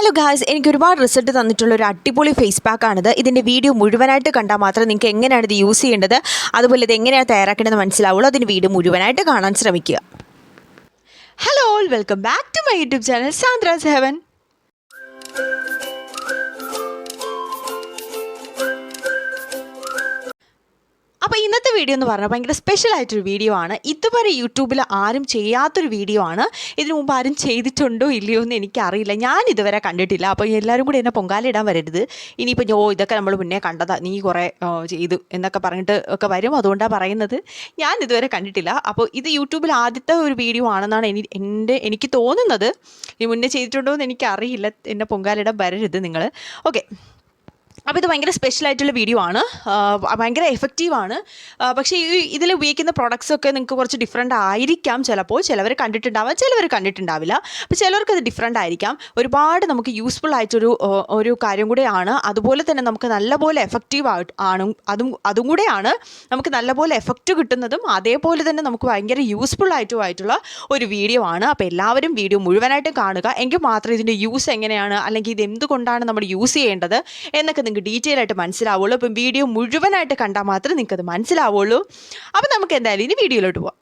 Hello guys, എനിക്ക് ഒരുപാട് result തന്നിട്ടുള്ള ഒരു അടിപൊളി ഫേസ് പാക്കാണിത്. ഇതിൻ്റെ വീഡിയോ മുഴുവനായിട്ട് കണ്ടാൽ മാത്രമേ നിങ്ങൾക്ക് എങ്ങനെയാണ് ഇത് യൂസ് ചെയ്യേണ്ടത്, അതുപോലെ ഇത് എങ്ങനെയാണ് തയ്യാറാക്കേണ്ടതെന്ന് മനസ്സിലാവുള്ളൂ. അതിന് വീഡിയോ മുഴുവനായിട്ട് കാണാൻ ശ്രമിക്കുക. Hello all, welcome back to my YouTube channel Sandra's Heaven. അപ്പോൾ ഇന്നത്തെ വീഡിയോ എന്ന് പറഞ്ഞാൽ ഭയങ്കര സ്പെഷ്യൽ ആയിട്ടൊരു വീഡിയോ ആണ്. ഇതുവരെ യൂട്യൂബിൽ ആരും ചെയ്യാത്തൊരു വീഡിയോ ആണ്. ഇതിനു മുമ്പ് ആരും ചെയ്തിട്ടുണ്ടോ ഇല്ലയോ എന്ന് എനിക്കറിയില്ല, ഞാൻ ഇതുവരെ കണ്ടിട്ടില്ല. അപ്പോൾ എല്ലാവരും കൂടി എന്നെ പൊങ്കാലിടാൻ വരരുത്. ഇനിയിപ്പോൾ ഇതൊക്കെ നമ്മൾ മുന്നേ കണ്ടതാ, നീ കുറേ ചെയ്തു എന്നൊക്കെ പറഞ്ഞിട്ട് ഒക്കെ വരും. അതുകൊണ്ടാണ് പറയുന്നത്, ഞാൻ ഇതുവരെ കണ്ടിട്ടില്ല. അപ്പോൾ ഇത് യൂട്യൂബിൽ ആദ്യത്തെ ഒരു വീഡിയോ ആണെന്നാണ് എനിക്ക് തോന്നുന്നത്. ഈ മുന്നേ ചെയ്തിട്ടുണ്ടോ എന്ന് എനിക്കറിയില്ല. എന്നെ പൊങ്കാലിടാൻ വരരുത് നിങ്ങൾ. ഓക്കെ, അപ്പോൾ ഇത് ഭയങ്കര സ്പെഷ്യലായിട്ടുള്ള വീഡിയോ ആണ്, ഭയങ്കര എഫക്റ്റീവാണ്. പക്ഷേ ഇതിൽ ഉപയോഗിക്കുന്ന പ്രൊഡക്ട്സൊക്കെ നിങ്ങൾക്ക് കുറച്ച് ഡിഫറെൻ്റ് ആയിരിക്കാം. ചിലപ്പോൾ ചിലവർ കണ്ടിട്ടുണ്ടാവാം, ചിലവർ കണ്ടിട്ടുണ്ടാവില്ല. അപ്പോൾ ചിലവർക്ക് അത് ഡിഫറെൻ്റ് ആയിരിക്കാം. ഒരുപാട് നമുക്ക് യൂസ്ഫുൾ ആയിട്ടൊരു കാര്യം കൂടെയാണ്. അതുപോലെ തന്നെ നമുക്ക് നല്ലപോലെ എഫക്റ്റീവ് ആണ്. അതും കൂടെയാണ് നമുക്ക് നല്ലപോലെ എഫക്റ്റ് കിട്ടുന്നതും അതേപോലെ തന്നെ നമുക്ക് ഭയങ്കര യൂസ്ഫുൾ ആയിട്ടുള്ള ഒരു വീഡിയോ ആണ്. അപ്പോൾ എല്ലാവരും വീഡിയോ മുഴുവനായിട്ട് കാണുക, എങ്കിൽ മാത്രമേ ഇതിൻ്റെ യൂസ് എങ്ങനെയാണ്, അല്ലെങ്കിൽ ഇത് എന്തുകൊണ്ടാണ് നമ്മൾ യൂസ് ചെയ്യേണ്ടത് എന്നൊക്കെ നിങ്ങൾക്ക് ഡീറ്റെയിൽ ആയിട്ട് മനസ്സിലാവുള്ളൂ. അപ്പം വീഡിയോ മുഴുവനായിട്ട് കണ്ടാൽ മാത്രമേ നിങ്ങൾക്കത് മനസ്സിലാവുള്ളൂ. അപ്പോൾ നമുക്ക് എന്തായാലും ഇനി വീഡിയോയിലോട്ട് പോവാം.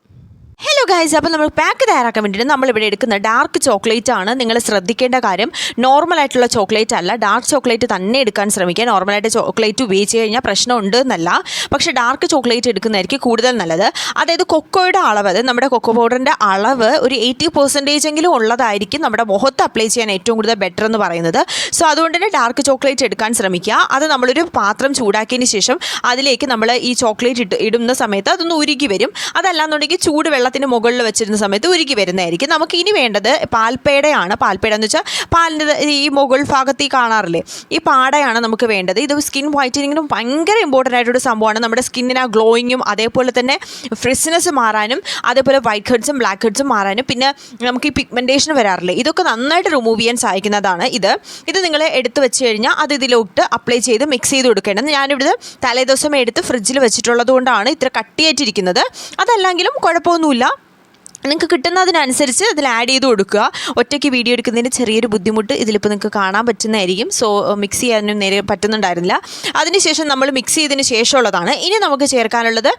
ഹലോ ഗൈസ്, അപ്പോൾ നമ്മൾ പാക്ക് തയ്യാറാക്കാൻ വേണ്ടിയിട്ട് നമ്മളിവിടെ എടുക്കുന്ന ഡാർക്ക് ചോക്ലേറ്റ് ആണ്. നിങ്ങൾ ശ്രദ്ധിക്കേണ്ട കാര്യം, നോർമലായിട്ടുള്ള ചോക്ലേറ്റ് അല്ല, ഡാർക്ക് ചോക്ലേറ്റ് തന്നെ എടുക്കാൻ ശ്രമിക്കുക. നോർമലായിട്ട് ചോക്ലേറ്റ് ഉപയോഗിച്ച് കഴിഞ്ഞാൽ പ്രശ്നമുണ്ട് എന്നല്ല, പക്ഷേ ഡാർക്ക് ചോക്ലേറ്റ് എടുക്കുന്നതായിരിക്കും കൂടുതൽ നല്ലത്. അതായത് കൊക്കോയുടെ അളവ്, അത് നമ്മുടെ കൊക്കോ പൗഡറിൻ്റെ അളവ് ഒരു 80% എങ്കിലും ഉള്ളതായിരിക്കും നമ്മുടെ മുഖത്ത് അപ്ലൈ ചെയ്യാൻ ഏറ്റവും കൂടുതൽ ബെറ്റർ എന്ന് പറയുന്നത്. സോ അതുകൊണ്ട് തന്നെ ഡാർക്ക് ചോക്ലേറ്റ് എടുക്കാൻ ശ്രമിക്കുക. അത് നമ്മളൊരു പാത്രം ചൂടാക്കിയതിന് ശേഷം അതിലേക്ക് നമ്മൾ ഈ ചോക്ലേറ്റ് ഇടുന്ന സമയത്ത് അതൊന്ന് ഉരുകി വരും. അതല്ലാന്നുണ്ടെങ്കിൽ ചൂട് വെള്ളത്തിന് മുകളിൽ വെച്ചിരുന്ന സമയത്ത് ഉരുകി വരുന്നതായിരിക്കും. നമുക്ക് ഇനി വേണ്ടത് പാൽപ്പേടയാണ്. പാൽപ്പേട എന്ന് വെച്ചാൽ പാലിൻ്റെ ഈ മുകൾ ഭാഗത്ത് ഈ കാണാറില്ലേ, ഈ പാടയാണ് നമുക്ക് വേണ്ടത്. ഇത് സ്കിൻ വൈറ്റനിങ്ങിനും ഭയങ്കര ഇമ്പോർട്ടൻ്റ് ആയിട്ടൊരു സംഭവമാണ്. നമ്മുടെ സ്കിന്നിന് ആ ഗ്ലോയിങ്ങും അതേപോലെ തന്നെ ഫ്രിസ്നെസ് മാറാനും അതേപോലെ വൈറ്റ് ഹെഡ്സും ബ്ലാക്ക് ഹെഡ്സും മാറാനും പിന്നെ നമുക്ക് ഈ പിഗ്മെൻറ്റേഷൻ വരാറില്ലേ, ഇതൊക്കെ നന്നായിട്ട് റിമൂവ് ചെയ്യാൻ സഹായിക്കുന്നതാണ് ഇത് നിങ്ങൾ എടുത്ത് വെച്ച് കഴിഞ്ഞാൽ അത് ഇതിലോട്ട് അപ്ലൈ ചെയ്ത് മിക്സ് ചെയ്ത് കൊടുക്കേണ്ടത്. ഞാനിവിടെ തലേദിവസം എടുത്ത് ഫ്രിഡ്ജിൽ വെച്ചിട്ടുള്ളത് കൊണ്ടാണ് ഇത്ര കട്ടിയായിട്ടിരിക്കുന്നത്. അതല്ലെങ്കിലും കുഴപ്പമൊന്നുമില്ല, നിങ്ങൾക്ക് കിട്ടുന്നതിനനുസരിച്ച് അതിൽ ആഡ് ചെയ്ത് കൊടുക്കുക. ഒറ്റയ്ക്ക് വീഡിയോ എടുക്കുന്നതിന് ചെറിയൊരു ബുദ്ധിമുട്ട് ഇതിലിപ്പോൾ നിങ്ങൾക്ക് കാണാൻ പറ്റുന്നതായിരിക്കും. സോ മിക്സ് ചെയ്യാനും നേരെ പറ്റുന്നുണ്ടായിരുന്നില്ല. അതിനുശേഷം നമ്മൾ മിക്സ് ചെയ്തതിന് ശേഷമുള്ളതാണ്. ഇനി നമുക്ക് ചേർക്കാനുള്ളത്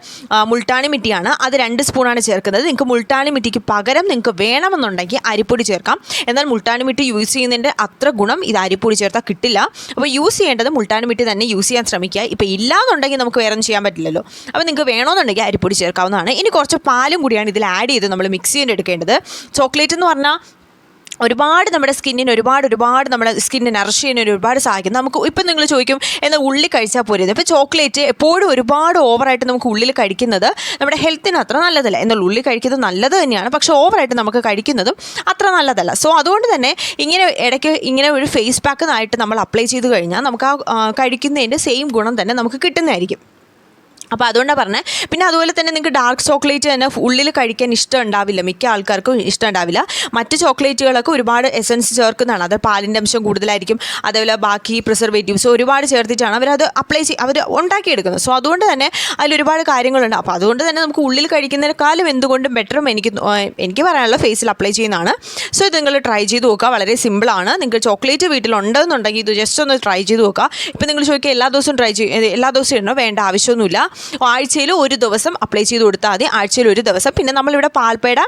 മുൾട്ടാണി മിട്ടിയാണ്. അത് 2 സ്പൂണാണ് ചേർക്കുന്നത്. നിങ്ങൾക്ക് മുൾട്ടാണി മിട്ടിക്ക് പകരം നിങ്ങൾക്ക് വേണമെന്നുണ്ടെങ്കിൽ അരിപ്പൊടി ചേർക്കാം. എന്നാൽ മുൾട്ടാണി മിട്ടി യൂസ് ചെയ്യുന്നതിൻ്റെ അത്ര ഗുണം ഇത് അരിപ്പൊടി ചേർത്താൽ കിട്ടില്ല. അപ്പോൾ യൂസ് ചെയ്യേണ്ടത് മുൾട്ടാണി മിട്ടി തന്നെ യൂസ് ചെയ്യാൻ ശ്രമിക്കുക. ഇപ്പോൾ ഇല്ലാന്നുണ്ടെങ്കിൽ നമുക്ക് വേറെ ഒന്നും ചെയ്യാൻ പറ്റില്ലല്ലോ. അപ്പോൾ നിങ്ങൾക്ക് വേണമെന്നുണ്ടെങ്കിൽ അരിപ്പൊടി ചേർക്കാവുന്നതാണ്. ഇനി കുറച്ച് പാലും കൂടിയാണ് ഇതിൽ ആഡ് ചെയ്ത് നമ്മൾ മിക്സ് ചെയ്തെടുക്കേണ്ടത്. ചോക്ലേറ്റ് എന്ന് പറഞ്ഞാൽ ഒരുപാട് നമ്മുടെ സ്കിന്നിന് ഒരുപാട് നമ്മുടെ സ്കിന്നിന് നറിഷ് ചെയ്യാൻ ഒരുപാട് സഹായിക്കും. നമുക്ക് ഇപ്പം നിങ്ങൾ ചോദിക്കും, എന്നാൽ ഉള്ളി കഴിച്ചാൽ പോരുത്. ഇപ്പോൾ ചോക്ലേറ്റ് എപ്പോഴും ഒരുപാട് ഓവറായിട്ട് നമുക്ക് ഉള്ളിൽ കഴിക്കുന്നത് നമ്മുടെ ഹെൽത്തിന് അത്ര നല്ലതല്ല. എന്നാൽ ഉള്ളി കഴിക്കുന്നത് നല്ലത് തന്നെയാണ്, പക്ഷേ ഓവറായിട്ട് നമുക്ക് കഴിക്കുന്നതും അത്ര നല്ലതല്ല. സോ അതുകൊണ്ട് തന്നെ ഇടയ്ക്ക് ഇങ്ങനെ ഒരു ഫേസ് പാക്കിനായിട്ട് നമ്മൾ അപ്ലൈ ചെയ്ത് കഴിഞ്ഞാൽ നമുക്ക് ആ കഴിക്കുന്നതിൻ്റെ സെയിം ഗുണം തന്നെ നമുക്ക് കിട്ടുന്നതായിരിക്കും. അപ്പോൾ അതുകൊണ്ടാണ് പറഞ്ഞത്. പിന്നെ അതുപോലെ തന്നെ നിങ്ങൾക്ക് ഡാർക്ക് ചോക്ലേറ്റ് തന്നെ ഉള്ളിൽ കഴിക്കാൻ ഇഷ്ടം ഉണ്ടാവില്ല, മിക്ക ആൾക്കാർക്കും ഇഷ്ടം ഉണ്ടാവില്ല. മറ്റ് ചോക്ലേറ്റുകളൊക്കെ ഒരുപാട് എസൻസ് ചേർക്കുന്നതാണ്. അത് പാലിൻ്റെ അംശം കൂടുതലായിരിക്കും. അതേപോലെ ബാക്കി പ്രിസർവേറ്റീവ്സ് ഒരുപാട് ചേർത്തിട്ടാണ് അവരത് അവർ ഉണ്ടാക്കിയെടുക്കുന്നത്. സോ അതുകൊണ്ട് തന്നെ അതിലൊരുപാട് കാര്യങ്ങളുണ്ട്. അപ്പോൾ അതുകൊണ്ട് തന്നെ നമുക്ക് ഉള്ളിൽ കഴിക്കുന്നതിനേക്കാളും എന്തുകൊണ്ടും ബെറ്ററും എനിക്ക് പറയാനുള്ള ഫേസിൽ അപ്ലൈ ചെയ്യുന്നതാണ്. സോ ഇത് നിങ്ങൾ ട്രൈ ചെയ്ത് നോക്കുക, വളരെ സിമ്പിളാണ്. നിങ്ങൾക്ക് ചോക്ലേറ്റ് വീട്ടിലുണ്ടെന്നുണ്ടെങ്കിൽ ഇത് ജസ്റ്റ് ഒന്ന് ട്രൈ ചെയ്ത് നോക്കുക. ഇപ്പോൾ നിങ്ങൾ ചോദിക്കുക എല്ലാ ദിവസവും ഇടണോ? വേണ്ട, ആവശ്യമൊന്നുമില്ല. ആഴ്ചയിൽ ഒരു ദിവസം അപ്ലൈ ചെയ്ത് കൊടുത്താൽ മതി. ആഴ്ചയിൽ ഒരു ദിവസം. പിന്നെ നമ്മളിവിടെ പാൽപ്പേട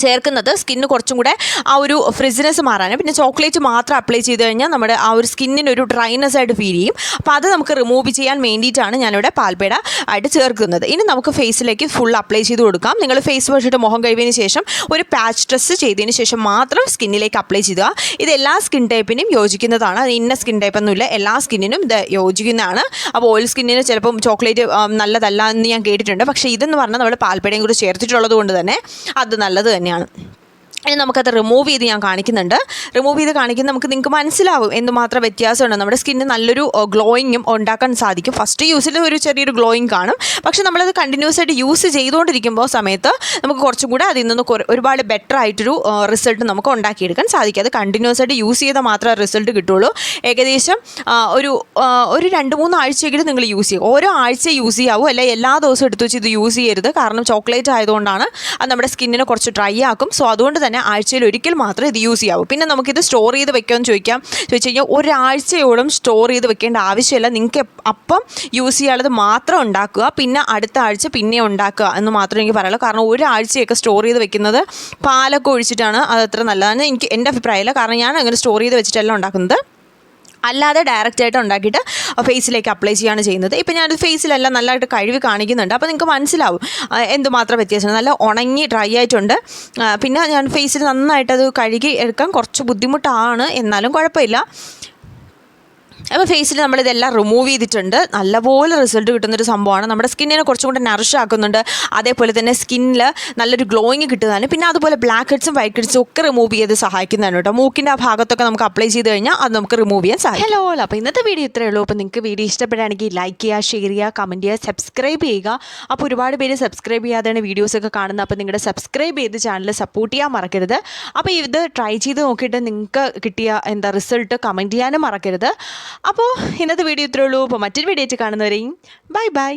ചേർക്കുന്നത് സ്കിന്ന് കുറച്ചും കൂടെ ആ ഒരു ഫ്രിസ്നെസ് മാറാനും, പിന്നെ ചോക്ലേറ്റ് മാത്രം അപ്ലൈ ചെയ്ത് കഴിഞ്ഞാൽ നമ്മുടെ ആ ഒരു സ്കിന്നിനൊരു ഡ്രൈനെസ് ആയിട്ട് ഫീൽ ചെയ്യും. അപ്പോൾ അത് നമുക്ക് റിമൂവ് ചെയ്യാൻ വേണ്ടിയിട്ടാണ് ഞാനിവിടെ പാൽപ്പേട ആയിട്ട് ചേർക്കുന്നത്. ഇനി നമുക്ക് ഫേസിലേക്ക് ഫുൾ അപ്ലൈ ചെയ്ത് കൊടുക്കാം. നിങ്ങൾ ഫേസ് വാഷ് ഇട്ട് മുഖം കഴുകിയതിന് ശേഷം ഒരു പാച്ച് ടെസ്റ്റ് ചെയ്തതിന് ശേഷം മാത്രം സ്കിന്നിലേക്ക് അപ്ലൈ ചെയ്യുക. ഇത് എല്ലാ സ്കിൻ ടൈപ്പിനും യോജിക്കുന്നതാണ്. അത് ഇന്ന സ്കിൻ ടൈപ്പൊന്നുമില്ല, എല്ലാ സ്കിന്നിനും ഇത് യോജിക്കുന്നതാണ്. അപ്പോൾ ഓയിൽ സ്കിന്നിന് ചിലപ്പം ചോക്ലേറ്റ് നല്ലതല്ല എന്ന് ഞാൻ കേട്ടിട്ടുണ്ട്. പക്ഷേ ഇതെന്ന് പറഞ്ഞാൽ നമ്മൾ പാൽപ്പേടയും കൂടി ചേർത്തിട്ടുള്ളത് കൊണ്ട് തന്നെ അത് നല്ലത് തന്നെയാണ്. ഇനി നമുക്കത് റിമൂവ് ചെയ്ത് ഞാൻ കാണിക്കുന്നുണ്ട്. റിമൂവ് ചെയ്ത് കാണിക്കുന്നത് നിങ്ങൾക്ക് മനസ്സിലാവും എന്തുമാത്രം വ്യത്യാസമുണ്ട്. നമ്മുടെ സ്കിന്നിന് നല്ലൊരു ഗ്ലോയിങ്ങും ഉണ്ടാക്കാൻ സാധിക്കും. ഫസ്റ്റ് യൂസിൽ ഒരു ചെറിയൊരു ഗ്ലോയിങ് കാണും, പക്ഷേ നമ്മളത് കണ്ടിന്യൂസ് ആയിട്ട് യൂസ് ചെയ്തുകൊണ്ടിരിക്കുമ്പോൾ സമയത്ത് നമുക്ക് കുറച്ചും കൂടെ അതിൽ നിന്ന് ഒരുപാട് ബെറ്റർ ആയിട്ടൊരു റിസൾട്ട് നമുക്ക് ഉണ്ടാക്കിയെടുക്കാൻ സാധിക്കും. അത് കണ്ടിന്യൂസ് ആയിട്ട് യൂസ് ചെയ്താൽ മാത്രമേ റിസൾട്ട് കിട്ടുള്ളൂ. ഏകദേശം ഒരു 2-3 ആഴ്ചയെങ്കിലും നിങ്ങൾ യൂസ് ചെയ്യും. ഓരോ ആഴ്ച യൂസ് ചെയ്യാവൂ, അല്ലെങ്കിൽ എല്ലാ ദിവസവും എടുത്ത് വെച്ച് ഇത് യൂസ് ചെയ്യരുത്. കാരണം ചോക്ലേറ്റ് ആയതുകൊണ്ടാണ് അത് നമ്മുടെ സ്കിന്നിനെ കുറച്ച് ഡ്രൈ ആക്കും. സോ അതുകൊണ്ട് തന്നെ ആഴ്ചയിൽ ഒരിക്കൽ മാത്രമേ ഇത് യൂസ് ചെയ്യാവൂ. പിന്നെ നമുക്കിത് സ്റ്റോർ ചെയ്ത് വെക്കാമെന്ന് ചോദിച്ചു കഴിഞ്ഞാൽ ഒരാഴ്ചയോളം സ്റ്റോർ ചെയ്ത് വെക്കേണ്ട ആവശ്യമില്ല. നിങ്ങൾക്ക് അപ്പം യൂസ് ചെയ്യാനുള്ളത് മാത്രം ഉണ്ടാക്കുക, പിന്നെ അടുത്ത ആഴ്ച പിന്നെ ഉണ്ടാക്കുക എന്ന് മാത്രമേ എനിക്ക് പറയുള്ളൂ. കാരണം ഒരാഴ്ചയൊക്കെ സ്റ്റോർ ചെയ്ത് വെക്കുന്നത് പാലൊക്കെ ഒഴിച്ചിട്ടാണ് അത് അത്ര നല്ലതാണ് എൻ്റെ അഭിപ്രായമില്ല. കാരണം ഞാൻ അങ്ങനെ സ്റ്റോർ ചെയ്ത് വെച്ചിട്ടല്ല ഉണ്ടാക്കുന്നത്, അല്ലാതെ ഡയറക്റ്റായിട്ട് ഉണ്ടാക്കിയിട്ട് ഫേസിലേക്ക് അപ്ലൈ ചെയ്യുകയാണ് ചെയ്യുന്നത്. ഇപ്പോൾ ഞാനത് ഫേസിലെല്ലാം നല്ലതായിട്ട് കഴുകി കാണിക്കുന്നുണ്ട്, അപ്പോൾ നിങ്ങൾക്ക് മനസ്സിലാവും എന്തുമാത്രം വ്യത്യാസമാണ്. നല്ല ഉണങ്ങി ഡ്രൈ ആയിട്ടുണ്ട്. പിന്നെ ഞാൻ ഫേസിൽ നന്നായിട്ടത് കഴുകി എടുക്കാൻ കുറച്ച് ബുദ്ധിമുട്ടാണ്, എന്നാലും കുഴപ്പമില്ല. അപ്പോൾ ഫേസിൽ നമ്മളിതെല്ലാം റിമൂവ് ചെയ്തിട്ടുണ്ട്. നല്ലപോലെ റിസൾട്ട് കിട്ടുന്നൊരു സംഭവമാണ്. നമ്മുടെ സ്കിന്നിനെ കുറച്ചും കൂടെ നറിഷ് ആക്കുന്നുണ്ട്. അതേപോലെ തന്നെ സ്കിന്നിൽ നല്ലൊരു ഗ്ലോയിങ് കിട്ടുന്നതാണ്. പിന്നെ അതുപോലെ ബ്ലാക്ക് ഹെഡ്സും വൈറ്റ് ഹെഡ്സും ഒക്കെ റിമൂവ് ചെയ്ത് സഹായിക്കുന്നതാണ് കേട്ടോ. മൂക്കിൻ്റെ ആ ഭാഗത്തൊക്കെ നമുക്ക് അപ്ലൈ ചെയ്ത് കഴിഞ്ഞാൽ അത് നമുക്ക് റിമൂവ് ചെയ്യാൻ സാധിക്കും. ഹലോ, അപ്പോൾ ഇന്നത്തെ വീഡിയോ ഇത്രയേ ഉള്ളൂ. അപ്പോൾ നിങ്ങൾക്ക് വീഡിയോ ഇഷ്ടപ്പെടുകയാണെങ്കിൽ ലൈക്ക് ചെയ്യുക, ഷെയർ ചെയ്യുക, കമൻറ്റ് ചെയ്യുക, സബ്സ്ക്രൈബ് ചെയ്യുക. അപ്പോൾ ഒരുപാട് പേര് സബ്സ്ക്രൈബ് ചെയ്യാതെയാണ് വീഡിയോസൊക്കെ കാണുന്നത്. അപ്പോൾ നിങ്ങളുടെ സബ്സ്ക്രൈബ് ചെയ്ത് ചാനൽ സപ്പോർട്ട് ചെയ്യാൻ മറക്കരുത്. അപ്പോൾ ഇത് ട്രൈ ചെയ്ത് നോക്കിയിട്ട് നിങ്ങൾക്ക് കിട്ടിയ റിസൾട്ട് കമൻറ്റ് ചെയ്യാനും മറക്കരുത്. അപ്പോൾ ഇന്നത്തെ വീഡിയോ ഇത്രയേ ഉള്ളൂ. അപ്പോൾ മറ്റൊരു വീഡിയോ ആയിട്ട് കാണുന്നവരെയും ബൈ ബൈ.